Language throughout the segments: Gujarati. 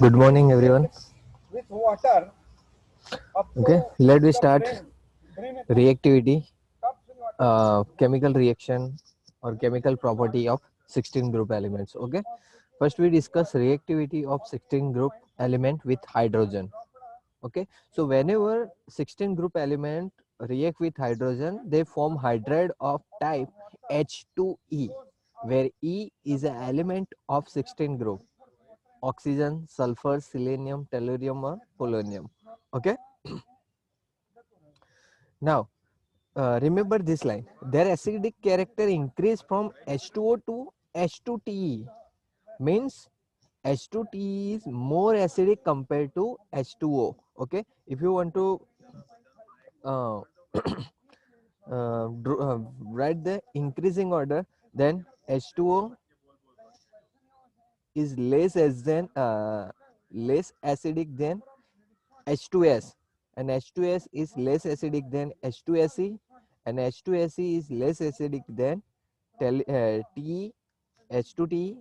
Good morning, everyone. Okay, let me start reactivity, chemical reaction or chemical property of 16 group elements. Okay, first we discuss reactivity of 16 group element with hydrogen. Okay, so whenever 16 group element react with hydrogen, they form hydride of type H2E, where E is an element of 16 group: oxygen, sulfur, selenium, tellurium or polonium. Okay, now remember this line: their acidic character increase from H2O to H2TE, means H2TE is more acidic compared to H2O. Okay, if you want to uh, write the increasing order, then H2O is less acidic than H2S, and H2S is less acidic than H2SE, and H2SE is less acidic than TE, H2TE,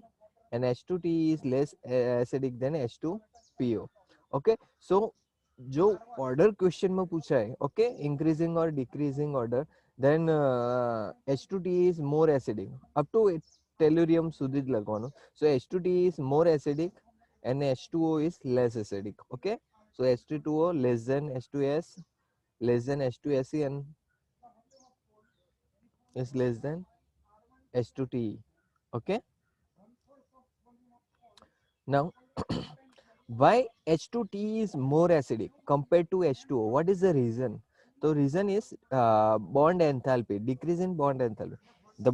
and H2TE is less acidic than H2PO. Okay, so जो order question में पूछा है, okay, increasing or decreasing order, then H2TE is more acidic up to tellurium સુધી જ લખવાનું. So H2TE is more acidic and H2O is less acidic. Okay, so H2O less than H2S, less than H2SE, and is less than H2TE. Okay, now why H2TE is more acidic compared to H2O? What is the reason? The reason is bond enthalpy, decrease in bond enthalpy. The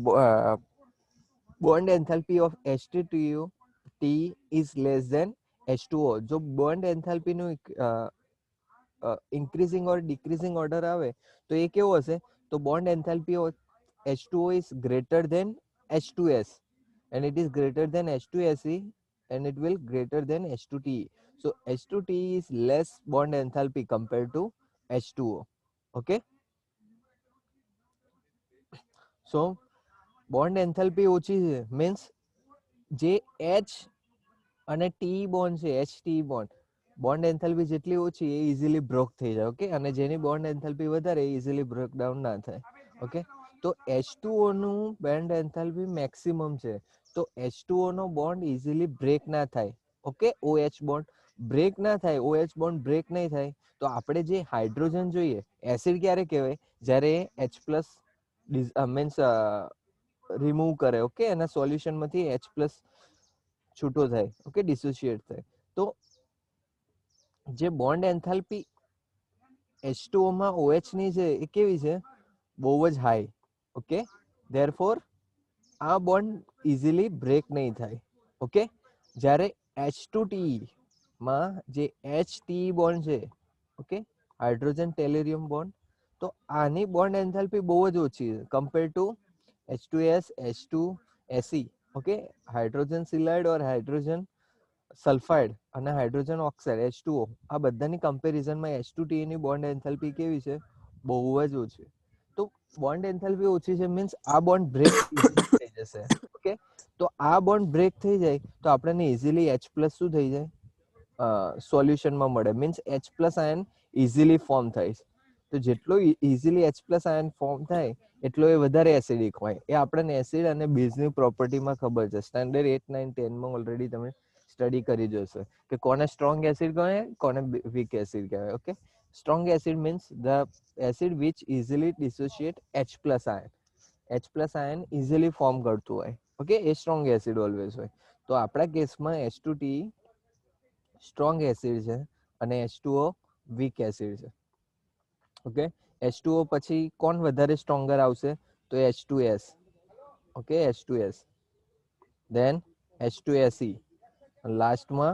bond enthalpy of H2TE is less than H2O. जो bond enthalpy નું increasing or decreasing order આવે તો એ કેવો હશે? તો bond enthalpy of H2O is greater than H2S, and it is greater than H2SE, and it will greater than H2TE. So H2TE is less bond enthalpy compared to H2O. Okay, so bond enthalpy ઓછી છે, means જે H અને T bond છે, HT bond enthalpy જેટલી ઓછી એ easily broke થઈ જાય. ઓકે, અને જેની bond enthalpy વધારે easily break down ના થાય. ઓકે, તો H2O નું bond enthalpy maximum છે, તો H2O નો bond easily break ના થાય. ઓકે, OH bond break ના થાય, OH bond break નહીં થાય, તો આપણે જે હાઇડ્રોજન જોઈએ, એસિડ ક્યારે કહેવાય? જ્યારે H પ્લસ મીન્સ રિમૂવ કરે. ઓકે, એના સોલ્યુશન માંથી H પ્લસ છૂટો થાય. ઓકે, ડિસોસિએટ થાય. તો જે બોન્ડ એન્થાલ્પી H2O માં OH ની છે એ કેવી છે? બહુ જ હાઈ. ઓકે, ધેરફોર આ બોન્ડ ઇઝીલી બ્રેક નહીં થાય. ઓકે, જ્યારે H2TE માં જે HTE બોન્ડ છે, ઓકે, હાઇડ્રોજન ટેલેરિયમ બોન્ડ, તો આની બોન્ડ એન્થાલ્પી બહુ જ ઓછી છે compare to H2S, H2SE. Okay, hydrogen selenide or hydrogen sulphide અને હાઇડ્રોજન ઓક્સાઇડ H2O, આ બધાની કમ્પેરિઝનમાં H2TE ની બોન્ડ એન્થાલ્પી કેવી છે? બહુ જ ઓછી. તો બોન્ડ એન્થાલ્પી ઓછી છે મીન્સ આ બોન્ડ બ્રેક થઈ જશે. ઓકે, તો આ બોન્ડ બ્રેક થઈ જાય તો આપણને ઇઝીલી H પ્લસ શું થઈ જાય? સોલ્યુશનમાં મળે, means H plus ion easily form થાય. તો જેટલો easily H plus ion form થાય એટલો એ વધારે એસિડિક હોય. એ આપણને એસિડ અને બેઝની પ્રોપર્ટીમાં ખબર છે. સ્ટાન્ડર્ડ 8, 9, 10 માં ઓલરેડી તમે સ્ટડી કરી જશે કે કોને સ્ટ્રોંગ એસિડ કહેવાય, કોને વીક એસિડ કહેવાય. Okay, strong acid means the acid which easily dissociate H plus ion. H plus ion easily form કરતું હોય. ઓકે, એ સ્ટ્રોંગ એસિડ ઓલવેઝ હોય. તો આપણા કેસમાં H2TE સ્ટ્રોંગ એસિડ છે અને H2O વીક એસિડ છે. ઓકે, H2O પછી કોણ વધારે સ્ટ્રોંગર આવશે? તો H2S. Okay, H2S, then H2SE, લાસ્ટમાં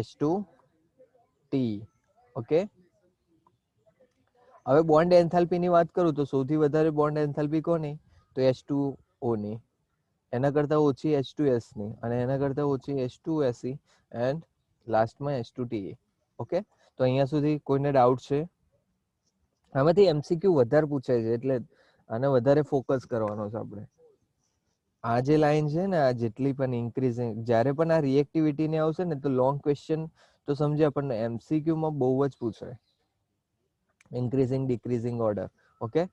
H2TE. ઓકે, હવે બોન્ડ એન્થાલ્પીની વાત કરું તો સૌથી વધારે બોન્ડ એન્થાલ્પી કોની? તો H2O ની. એના કરતાં ઓછી H2S ની, અને એના કરતાં ઓછી H2SE, એન્ડ લાસ્ટમાં H2TE. ઓકે, તો અહીંયા સુધી કોઈને ડાઉટ છે? આમાંથી MCQ વધારે પૂછાય છે એટલે આને વધારે ફોકસ કરવાનો છે આપણે. આ જે લાઈન છે ને, આ જેટલી પણ ઇન્ક્રીઝિંગ, જ્યારે પણ આ રિએક્ટિવિટી ને આવશે ને તો લોંગ ક્વેશ્ચન તો સમજે આપણને એમસીક્યુ માં બહુ જ પૂછાય, increasing decreasing order. Okay,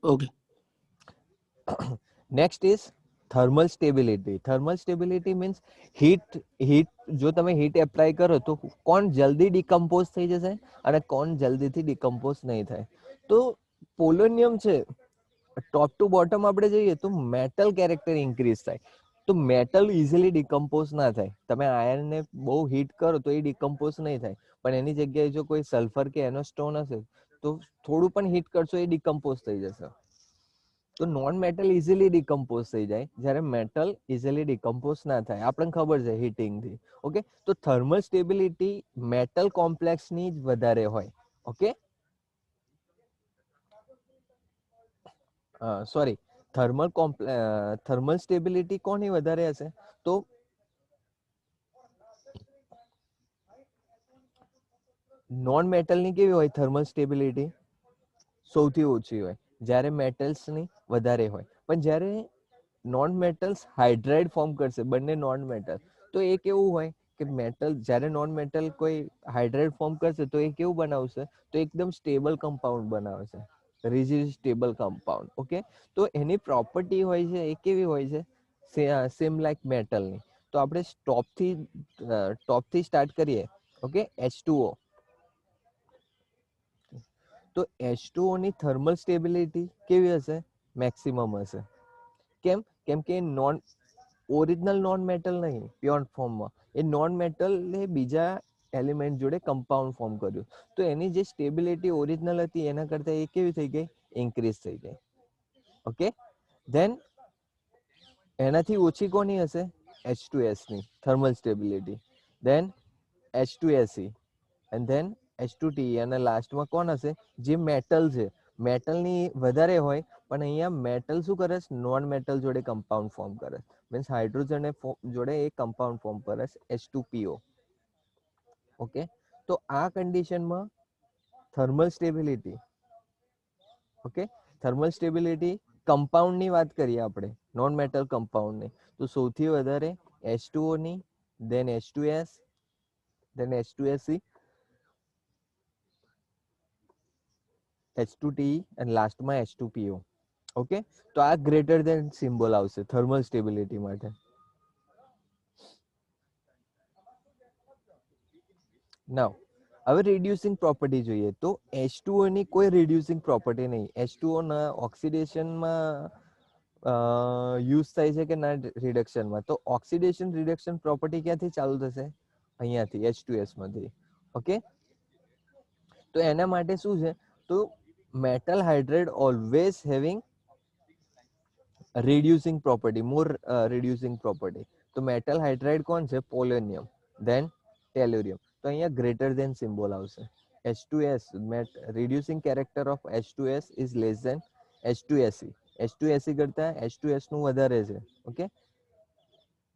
Okay. Next is thermal stability. Thermal stability means heat જો તમે હીટ એપ્લાય કરો તો કોણ જલ્દી ડિકમ્પોઝ થઈ જશે અને કોણ જલ્દીથી ડિકમ્પોઝ નહીં થાય. તો પોલોનિયમ છે, ટોપ ટુ બોટમ આપણે જોઈએ તો મેટલ કેરેક્ટર ઇન્ક્રીઝ થાય. તો મેટલ ઇઝીલી ડિકમ્પોઝ ના થાય. તમે આયર્નને બહુ હીટ કરો તો એ ડિકમ્પોઝ નહીં થાય, પણ એની જગ્યાએ જો કોઈ સલ્ફર કે એનો સ્ટોન હશે તો થોડું પણ હીટ કરશો એ ડિકમ્પોઝ થઈ જશે. તો નોન મેટલ ઇઝીલી ડિકમ્પોઝ થઈ જાય, જ્યારે મેટલ ઇઝીલી ડિકમ્પોઝ ના થાય, આપણને ખબર છે હીટિંગથી. ઓકે, તો થર્મલ સ્ટેબિલિટી મેટલ કોમ્પ્લેક્સની જ વધારે હોય. ઓકે, સોરી, થર્મલ સ્ટેબિલિટી કોની વધારે હશે? તો નોન મેટલની કેવી હોય થર્મલ સ્ટેબિલિટી? સૌથી ઓછી હોય, જ્યારે મેટલ્સની વધારે હોય. પણ જ્યારે નોન મેટલ્સ હાઇડ્રાઇડ ફોર્મ કરશે, બંને નોન મેટલ, તો એ કેવું હોય કે મેટલ, જ્યારે નોન મેટલ કોઈ હાઇડ્રાઇડ ફોર્મ કરશે તો એ કેવું બનાવશે? તો એકદમ સ્ટેબલ કમ્પાઉન્ડ બનાવશે, રિજિડ સ્ટેબલ કમ્પાઉન્ડ. ઓકે, તો એની પ્રોપર્ટી હોય છે એ કેવી હોય છે? સેમ લાઈક મેટલની. તો આપણે ટોપથી સ્ટાર્ટ કરીએ. Okay, H2O. તો H2O ની થર્મલ સ્ટેબિલિટી કેવી હશે? મેક્સિમમ હશે. કેમ? કેમ કે ઓરિજિનલ નોન મેટલ નહીં, પ્યોર ફોર્મમાં એ નોન મેટલ ને બીજા એલિમેન્ટ જોડે કમ્પાઉન્ડ ફોર્મ કર્યું, તો એની જે સ્ટેબિલિટી ઓરિજિનલ હતી એના કરતા એ કેવી થઈ ગઈ? ઇન્ક્રીઝ થઈ ગઈ. ઓકે, ધેન એનાથી ઓછી કોની હશે? H2S ની thermal stability. Then H2Se, and then H2Te, અને લાસ્ટમાં કોણ હશે? જે મેટલ છે, મેટલની વધારે હોય, પણ અહીંયા મેટલ શું કરે? નોન મેટલ જોડે કમ્પાઉન્ડ ફોર્મ કરે, મીન્સ હાઇડ્રોજન જોડે એ કમ્પાઉન્ડ ફોર્મ કરે, H2PO. ઓકે, તો આ કન્ડિશનમાં thermal stability, okay, thermal stability કમ્પાઉન્ડની વાત કરીએ આપણે, નોન મેટલ કમ્પાઉન્ડની, તો સૌથી વધારે H2O ની, than H2S, than H2Se, H2Te, અને લાસ્ટમાં H2PO. ઓકે, તો આ ગ્રેટર ધેન સિમ્બોલ આવશે થર્મલ સ્ટેબિલિટી માટે. નાઉ હવે રિડ્યુસિંગ પ્રોપર્ટી જોઈએ. તો H2O ની કોઈ રિડ્યુસિંગ પ્રોપર્ટી નહીં. H2O ના ઓક્સિડેશનમાં યુઝ થાય છે કે ના રિડક્શનમાં? તો ઓક્સિડેશન રિડક્શન પ્રોપર્ટી ક્યાંથી ચાલુ થશે? અહીંયાથી, H2S માંથી. ઓકે, તો એના માટે શું છે? તો metal hydride always having reducing property, more reducing property. તો મેટલ હાઇડ્રાઇડ કોણ છે? Polonium, then tellurium. તો અહીંયા ગ્રેટર ધેન સિમ્બોલ આવશે. H2S, reducing character of H2S is less than H2Se. H2Se કરતા H2S નું વધારે છે. ઓકે,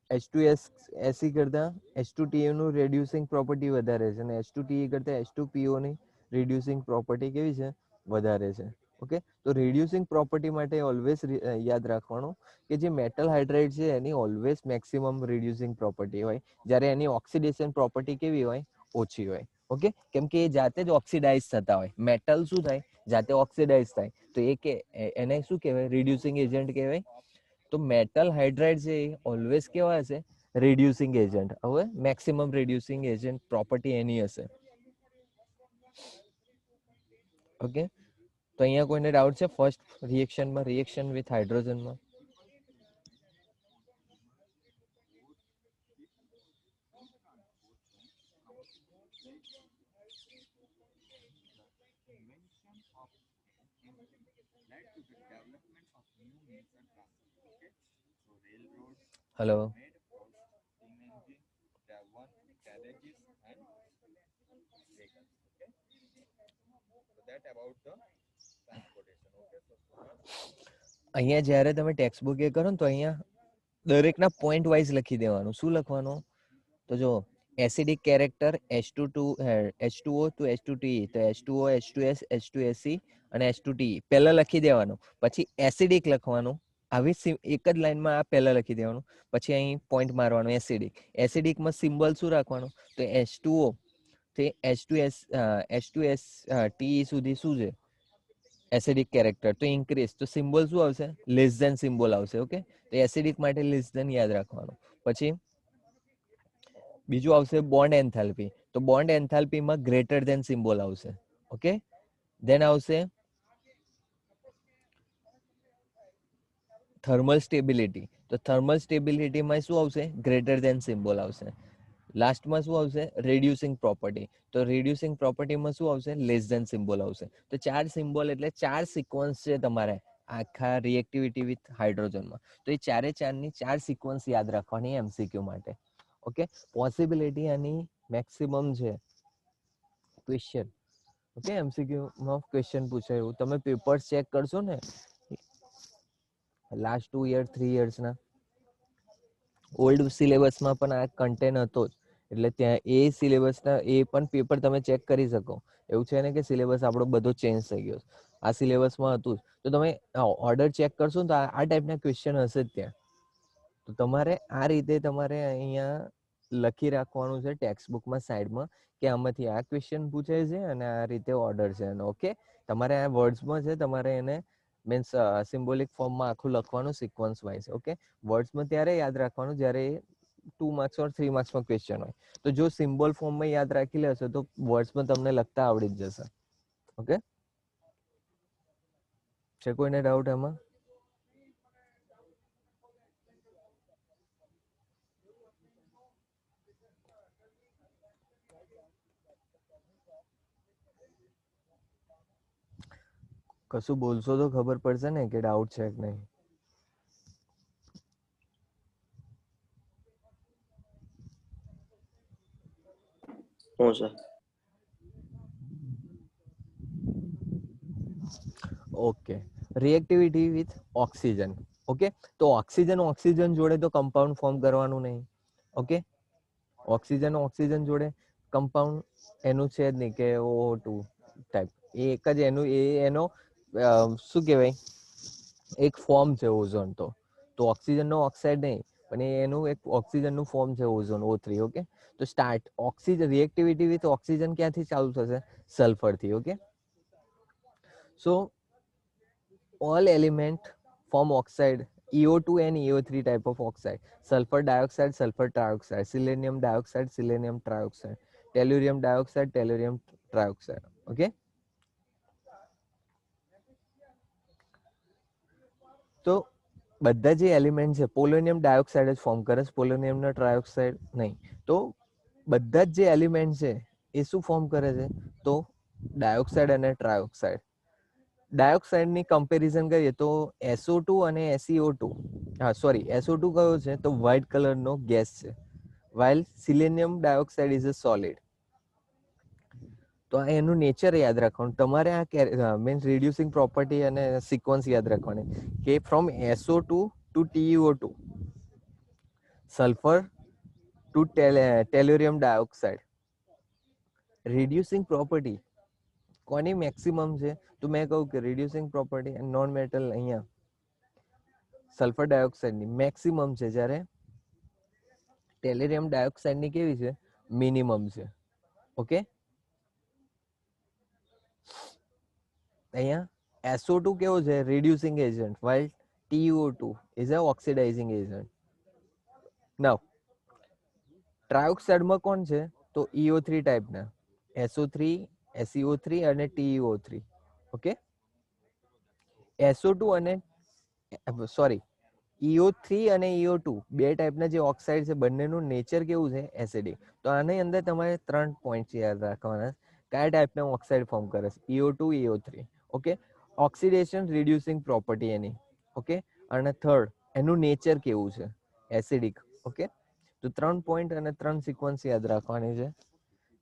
H2Se કરતા H2Te નું reducing property વધારે છે, અને H2Te કરતા H2PO ની reducing property કેવી છે? વધારે છે. ઓકે, તો રિડ્યુસિંગ પ્રોપર્ટી માટે ઓલવેઝ યાદ રાખવાનું કે જે મેટલ હાઇડ્રાઇડ છે એની ઓલવેઝ મેક્સિમમ રિડ્યુસિંગ પ્રોપર્ટી હોય, જ્યારે એની ઓક્સિડેશન પ્રોપર્ટી કેવી હોય? ઓછી હોય. ઓકે, કેમ કે એ જાતે જ ઓક્સિડાઇઝ થતા હોય. મેટલ શું થાય? જાતે ઓક્સિડાઇઝ થાય, તો એને શું કહેવાય? રિડ્યુસિંગ એજન્ટ કહેવાય. તો મેટલ હાઇડ્રાઇડ છે એ ઓલવેઝ કેવા હશે? Reducing agent. હવે મેક્સિમમ રિડ્યુસિંગ એજન્ટ પ્રોપર્ટી એની હશે. ઓકે, તો અહીંયા કોઈને ડાઉટ છે ફર્સ્ટ રિએક્શનમાં, રિએક્શન વિથ હાઇડ્રોજનમાં? હેલો, અહીંયા જ્યારે તમે ટેક્સ્ટ બુક એ કરો ને તો અહીંયા દરેકના પોઈન્ટ વાઇઝ લખી દેવાનું. શું લખવાનું? તો જો acidic character H2O to H2TE, તો H2O H2S H2SE અને H2TE પહેલા લખી દેવાનું, પછી એસિડિક લખવાનું. આવી એક જ લાઈનમાં આ પહેલા લખી દેવાનું, પછી અહીં પોઈન્ટ મારવાનું એસિડિક. એસિડિકમાં સિમ્બોલ શું રાખવાનું, તો H2O તે H2TE સુધી શું છે એસિડિક કેરેક્ટર, તો ઇન્ક્રીઝ, તો સિમ્બોલ શું આવશે, લેસ ધેન સિમ્બોલ આવશે. ઓકે, તો એસિડિક માટે લેસ ધેન યાદ રાખવાનું. પછી બીજું આવશે બોન્ડ એન્થાલ્પી, તો બોન્ડ એન્થાલ્પીમાં ગ્રેટર ધેન સિમ્બોલ આવશે. ઓકે, ધેન આવશે થર્મલ સ્ટેબિલિટી, તો થર્મલ સ્ટેબિલિટીમાં શું આવશે, ગ્રેટર ધેન સિમ્બોલ આવશે. લાસ્ટમાં શું આવશે, રેડ્યુસિંગ પ્રોપર્ટી, તો રેડ્યુસિંગ પ્રોપર્ટીમાં શું આવશે, લેસ ધેન સિમ્બોલ આવશે. તો 4 સિમ્બોલ એટલે 4 સિક્વન્સ છે તમારે આખા રિએક્ટિવિટી વિથ હાઇડ્રોજનમાં. તો એ ચારે ચારની 4 સિક્વન્સ યાદ રાખવાની એમસીક્યુ માટે. ઓકે, પોસિબિલિટી આની મેક્સિમમ છે ક્વેશ્ચન. ઓકે, એમસીક્યુ માં ક્વેશ્ચન પૂછાય એવું તમે પેપર્સ ચેક કરશો ને લાસ્ટ 2 યર 3 યર્સના ઓલ્ડ સિલેબસમાં પણ આ કન્ટેન્ટ હતો જ, એટલે ત્યાં એ સિલેબસના એ પણ પેપર તમે ચેક કરી શકો. એવું છે ને કે સિલેબસ આપણો બધો ચેન્જ થઈ ગયો, આ સિલેબસમાં હતું જ. તો તમે ઓર્ડર ચેક કરશો ને તો આ ટાઈપના ક્વેશ્ચન હશે જ ત્યાં. તો તમારે આ રીતે તમારે અહીંયા લખી રાખવાનું છે ટેક્સ્ટ બુકમાં સાઈડમાં, કે આમાંથી આ ક્વેશ્ચન પૂછાય છે અને આ રીતે ઓર્ડર છે એનો. ઓકે, તમારે આ વર્ડ્સમાં છે, તમારે એને મીન્સ સિમ્બોલિક ફોર્મમાં આખું લખવાનું સિક્વન્સ વાઇઝ. ઓકે, વર્ડ્સમાં ત્યારે યાદ રાખવાનું જ્યારે 2 માર્ક્સ ઓર 3 માર્ક્સમાં ક્વેશ્ચન હોય. તો જો સિમ્બોલ ફોર્મમાં યાદ રાખી લેશો તો વર્ડ્સમાં તમને લખતા આવડી જ જશે. ઓકે, છે કોઈને ડાઉટ એમાં? કશું બોલશો તો ખબર પડશે ને કે ડાઉટ છે કે નહીં. Okay, reactivity with oxygen. Okay, તો ઓક્સિજન જોડે તો કમ્પાઉન્ડ ફોર્મ કરવાનું નહીં. ઓકે, ઓક્સિજન જોડે કમ્પાઉન્ડ એનું છે જ નહીં કે O2 ટાઈપ. એ એક જ એનો શું કહેવાય, એક ફોર્મ છે ઓઝોન. તો ઓક્સિજનનો ઓક્સાઇડ નહીં, પણ એનું એક ઓક્સિજનનું ફોર્મ છે ઓઝોન O3. ઓકે, તો start oxygen reactivity with oxygen ક્યાંથી ચાલુ થશે, સલ્ફરથી. Okay, so all element form oxide, EO2 and EO3 type of oxide, sulfur dioxide, sulfur trioxide, selenium dioxide, selenium trioxide, tellurium dioxide, tellurium trioxide. Okay, તો બધા જે એલિમેન્ટ છે પોલોનિયમ ડાયોક્સાઇડ જ ફોર્મ કરે છે, પોલોનિયમનો ટ્રાયોક્સાઇડ નહીં. તો બધા જ જે એલિમેન્ટ છે એ શું ફોર્મ કરે છે, તો ડાયોક્સાઇડ અને ટ્રાયોક્સાઇડ. ડાયોક્સાઇડની કમ્પેરિઝન કરીએ તો SO2 અને SiO2, હા સોરી SO2 કયો છે, તો વ્હાઇટ કલરનો ગેસ છે, while selenium dioxide is a solid. તો એનું નેચર યાદ રાખવાનું તમારે. આ મીન્સ રિડ્યુસિંગ પ્રોપર્ટી અને સિક્વન્સ યાદ રાખવાની, કે from SO2 to TiO2, sulphur to tellurium dioxide. Reducing property કોની મેક્સિમમ છે, તો મેં કહું કે રિડ્યુસિંગ પ્રોપર્ટી નોન મેટલ અહીંયા સલ્ફર ડાયોક્સાઇડની મેક્સિમમ છે, જ્યારે ટેલ્યુરિયમ ડાયોક્સાઇડની કેવી છે, મિનિમમ છે. ઓકે, અહીંયા SO2 કેવો છે, reducing agent, while TiO2 is a oxidizing agent. નાઉ ટ્રાયોક્સાઇડમાં કોણ છે, તો EO3 ટાઈપના, SO3, SeO3 અને TiO3. ઓકે, SO2 અને સોરી EO3 અને EO2 બે ટાઈપના જે ઓક્સાઇડ છે, બંનેનું નેચર કેવું છે, એસિડિક. તો આની અંદર તમારે 3 પોઈન્ટ યાદ રાખવાના, કયા ટાઈપના ઓક્સાઇડ ફોર્મ કરે છે, EO2 EO3. Okay, oxidation reducing property એની. ઓકે, અને થર્ડ એનું નેચર કેવું છે, એસિડિક. ઓકે, તો 3 પોઈન્ટ અને 3 સિક્વન્સ યાદ રાખવાની છે,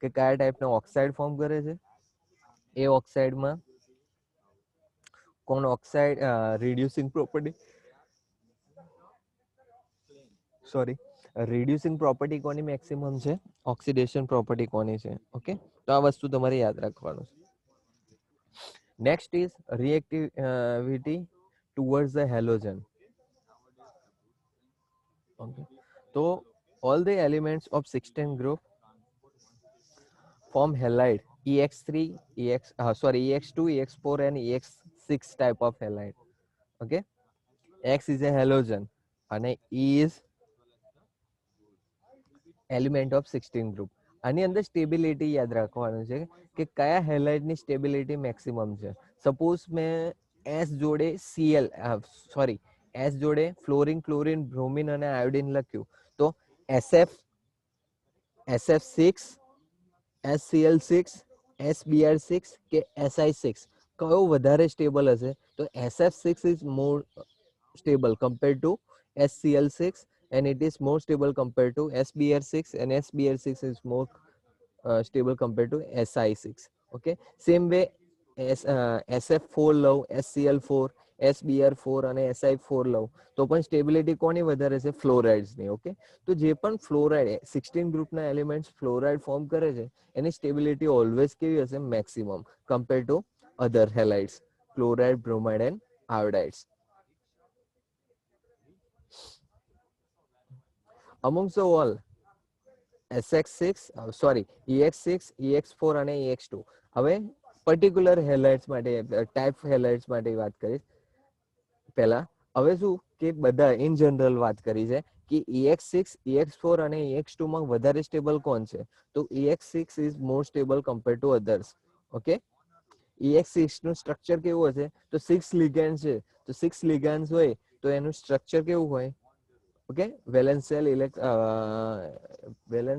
કે કયા ટાઈપના ઓક્સાઇડ ફોર્મ કરે છે, એ ઓક્સાઇડમાં કોણ oxide reducing property, sorry reducing property કોની મેક્સિમમ છે, ઓક્સિડેશન પ્રોપર્ટી કોની છે. ઓકે, તો આ વસ્તુ તમારે યાદ રાખવાનું છે. Next is reactivity towards the halogen. Okay, so all the elements of 16 group form halide EX3, EX2, EX4 and EX6 type of halide. Okay, X is a halogen and E is element of 16 group. આની અંદર સ્ટેબિલિટી યાદ રાખવાનું છે કે કયા હેલાઇડની સ્ટેબિલિટી મેક્સિમમ છે. સપોઝ મેં S જોડે Cl S જોડે ફ્લોરિન, ક્લોરિન, બ્રોમિન અને આયોડિન લખ્યું તો SF SF6, SCl6, SBr6 કે Si6 કયો વધારે સ્ટેબલ હશે? તો SF6 is more stable compared to SCl6 and it is more stable compared to SBr6 and SBr6 is more stable compared to Si6. Okay, same way SF4 લઉં, SCl4, SBr4 અને Si4 લઉં તો પણ સ્ટેબિલિટી કોની વધારે છે? ફ્લોરાઇડ્સની. ઓકે, તો જે પણ ફ્લોરાઇડ 16 ગ્રુપના એલિમેન્ટ્સ ફ્લોરાઇડ ફોર્મ કરે છે એની સ્ટેબિલિટી ઓલવેઝ કેવી હશે? Maximum compare to other halides, chloride, bromide and iodides. Amongst the all SX6 EX6, EX4 અને EX2. હવે પર્ટિક્યુલર હેલાઇડ્સ માટે, ટાઈપ હેલાઇડ્સ માટે વાત કરીશ પહેલા. હવે શું કે બધા ઇન જનરલ વાત કરી છે કે EX6, EX4 અને EX2 માં વધારે સ્ટેબલ કોણ છે? તો EX6 is more stable compare to others. Okay, EX6 નું સ્ટ્રક્ચર કેવું હશે? તો 6 લિગેન્ડ છે, તો 6 લિગેન્ડ્સ હોય તો એનું સ્ટ્રક્ચર કેવું હોય? Okay, valence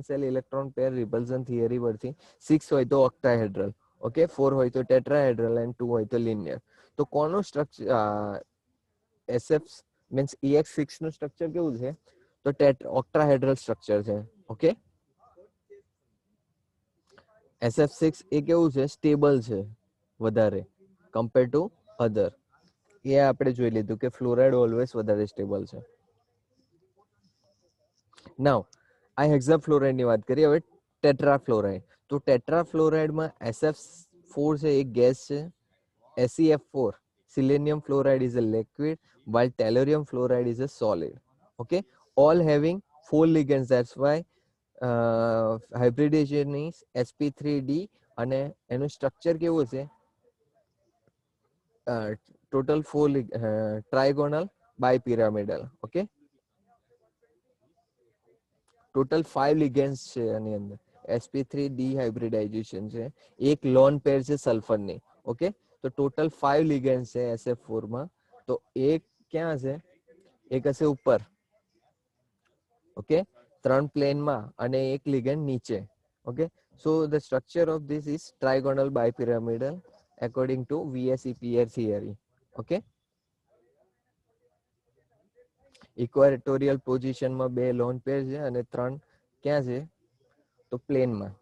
cell electron pair repulsion theory પરથી 6 હોય તો ઓક્ટાહેડ્રલ, ઓકે, 4 હોય તો ટેટ્રાહેડ્રલ એન્ડ 2 હોય તો લિનિયર. તો કોનું સ્ટ્રક્ચર SF મીન્સ EX6 નું સ્ટ્રક્ચર કેવું છે? તો ઓક્ટાહેડ્રલ સ્ટ્રક્ચર છે. ઓકે, SF6 એ કેવું છે? સ્ટેબલ છે વધારે કમ્પેર ટુ અધર. એ આપણે જોઈ લીધું કે ફ્લોરાઇડ ઓલવેઝ વધારે સ્ટેબલ છે. નાઉ આ હેક્ઝાફ્લોરાઇડ ની વાત કરીએ. હવે ટેટ્રાફ્લોરાઇડ. તો ટેટ્રાફ્લોરાઇડમાં SF4 છે એક ગેસ છે, SeF4 selenium fluoride is a liquid while tellurium fluoride is a solid. Okay, all having 4 ligands, that's why hybridization is sp3d અને એનું સ્ટ્રક્ચર કેવું છે? ટોટલ 4 ટ્રાયગોનલ બાયપિરામિડલ. ઓકે, ટોટલ 5 લિગેન્ડ્સ છે આની અંદર. sp3d હાઇબ્રિડાઇઝેશન છે, એક લોન પેર છે સલ્ફરની. ઓકે, તો ટોટલ 5 લિગેન્ડ્સ છે SF4 માં. તો એક ક્યાં હશે? એક હશે ઉપર, ઓકે, 3 પ્લેનમાં અને એક લિગેન્ડ નીચે. Okay, so the structure of this is trigonal bipyramidal according to VSEPR theory. Okay, equatorial પોઝિશનમાં 2 લોન પેર છે અને 3 ક્યાં છે? તો પ્લેનમાં.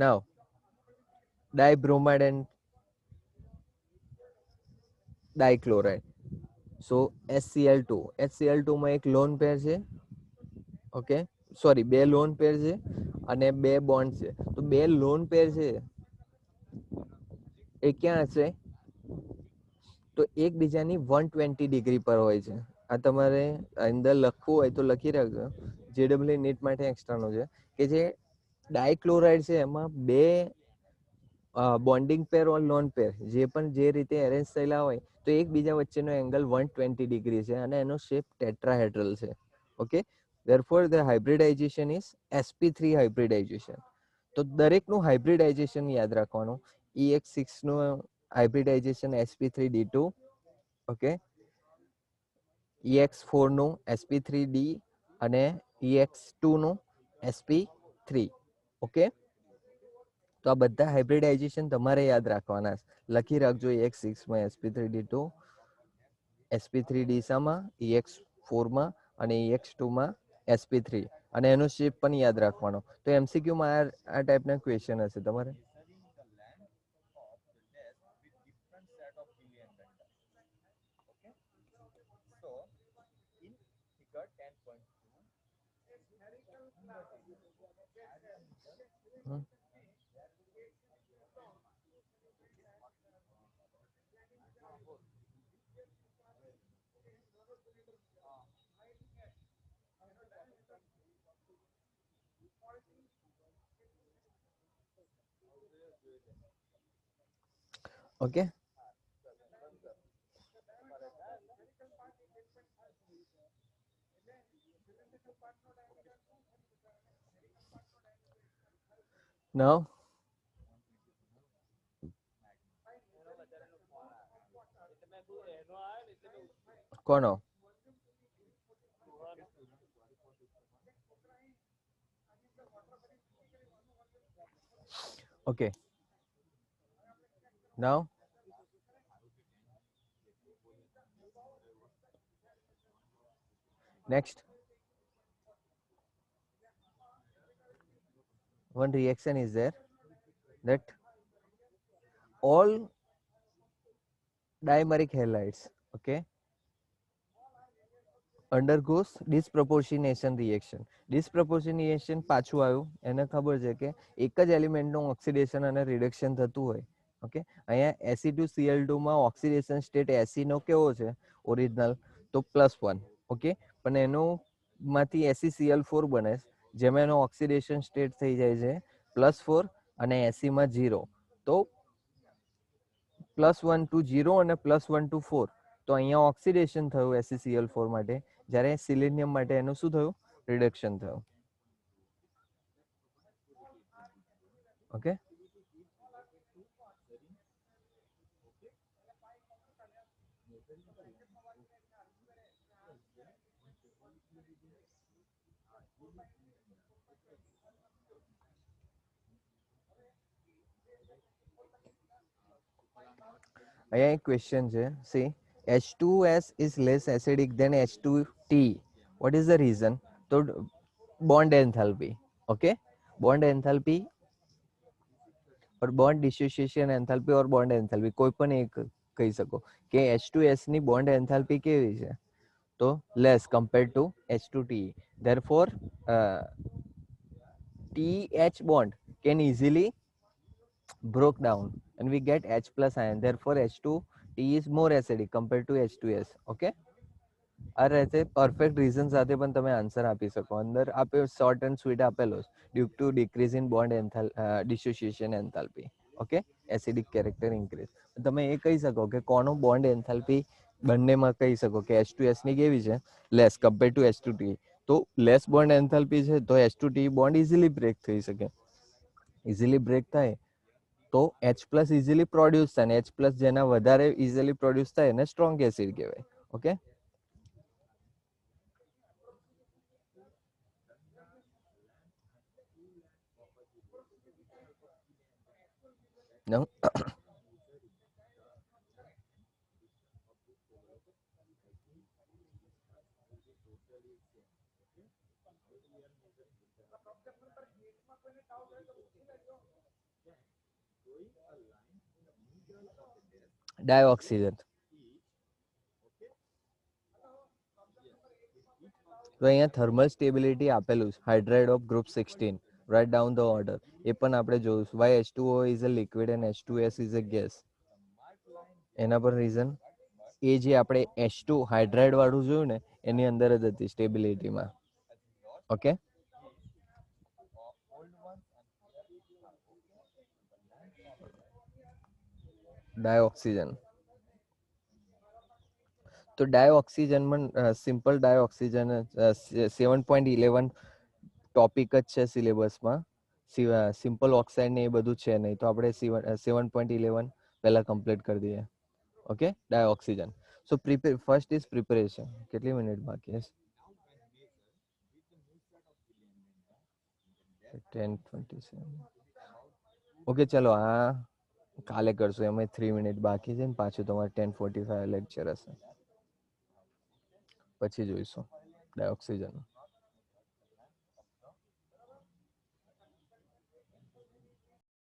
નાઉ ડાયબ્રોમાઇડ એન્ડ ડાયક્લોરાઇડ. સો HCl2 માં એક લોન પેર છે. ઓકે, સોરી, 2 લોન પેર છે અને 2 બોન્ડ છે. તો 2 લોન પેર છે એ ક્યાં હશે? તો એકબીજાની 120 ડિગ્રી પર હોય છે. આ તમારે અંદર લખવું હોય તો લખી રાખજો, JEE નીટ માટે એક્સ્ટ્રાનો છે કે જે ડાયક્લોરાઇડ છે એમાં 2 બોન્ડિંગ પેર ઓર લોન પેર જે પણ જે રીતે એરેન્જ થયેલા હોય તો એકબીજા વચ્ચેનો એંગલ 120 ડિગ્રી છે અને એનો શેપ ટેટ્રાહેડ્રલ છે. Okay, therefore the hybridization is sp3 hybridization. તો દરેકનું હાઇબ્રિડાઇઝેશન યાદ રાખવાનું. EX6 નું હાઇબ્રિડાઇઝેશન sp3d2, ઓકે, EX4 નું sp3d અને EX2 નું sp3. ઓકે, તો આ બધા હાઇબ્રિડાઇઝેશન તમારે યાદ રાખવાના. લખી રાખજો EX6 માં sp3d2, sp3d સામાં, EX4 માં અને EX2 માં sp3 અને એનો શેપ પણ યાદ રાખવાનો. તો MCQ માં આ ટાઈપના ક્વેશ્ચન હશે તમારે. Hmm. Okay. Now, કોનો? Okay. Now, next, one reaction is there that all dimeric halides, okay, undergoes disproportionation reaction. Disproportionation પાછું આવ્યું, એને ખબર છે કે એક જ એલિમેન્ટનું ઓક્સિડેશન અને રિડક્શન થતું હોય. ઓકે, અહીંયા Ac2Cl2 માં ઓક્સિડેશન સ્ટેટ એસીનો કેવો છે ઓરિજિનલ, તો +1. ઓકે, પણ એનો માંથી AcCl4 બને જેમાં એનો ઓક્સિડેશન સ્ટેટ થઈ જાય છે +4 અને એસીમાં 0. તો +1 to 0 અને +1 to 4. તો અહીંયા ઓક્સિડેશન થયું AcCl4 માટે, જ્યારે સિલિનિયમ માટે એનું શું થયું, રિડક્શન થયું. ઓકે, અહીંયા એક ક્વેશ્ચન છે, C H2S is less acidic than H2T. What is the reason? તો bond enthalpy. Okay, bond enthalpy or bond dissociation enthalpy or bond enthalpy કોઈ પણ એક કહી શકો કે H2S ની bond enthalpy કેવી છે, તો less compared to H2T. Therefore, TH bond can easily broke down and we get H plus ion. Therefore, H2T is more acidic compared to H2S. Okay, આ રહેશે પરફેક્ટ રીઝન સાથે પણ તમે આન્સર આપી શકો. અંદર આપે શોર્ટ એન્ડ સ્વીટ આપેલો due to decrease in bond dissociation enthalpy. Okay, acidic character increase. તમે એ કહી શકો કે કોનો બોન્ડ એન્થાલ્પી બંનેમાં કહી શકો કે H2S ની કેવી છે, લેસ કમ્પેર ટુ H2T. તો લેસ બોન્ડ એન્થાલ્પી છે તો H2T બોન્ડ ઇઝીલી બ્રેક થઈ શકે. ઇઝીલી બ્રેક થાય તો H પ્લસ ઇઝીલી પ્રોડ્યુસ થાય, અને H પ્લસ જેના વધારે ઇઝીલી પ્રોડ્યુસ થાય એને સ્ટ્રોંગ એસિડ કહેવાય. Okay, now dioxygen. તો અહીંયા થર્મલ સ્ટેબિલિટી આપેલું છે, hydride of group 16. Right down the order. એ પણ આપણે જોયું, why H2O is a liquid and H2S is a gas. એના પર રીઝન એ જે આપણે H2 હાઇડ્રાઇડ વાળું જોયું ને એની અંદર જ હતી સ્ટેબિલિટીમાં. Okay, dioxygen. તો ડાયોક્સિજનમાં સિમ્પલ ડાયોક્સિજન 7.11 ટોપિક જ છે સિલેબસમાં. સિમ્પલ ઓક્સાઇડ ને એ બધું છે નહીં, તો આપણે 7.11 પહેલા કમ્પ્લીટ કરી દઈએ. Okay, dioxygen. So first is preparation. કેટલી મિનિટ બાકી છે? 10:27. ઓકે, ચલો આ કાલે કરશું, એમાં 3 મિનિટ બાકી છે ને પાછું તમારે 10:45 લેક્ચર હશે, પછી જોઈશું ડાયોક્સિજન.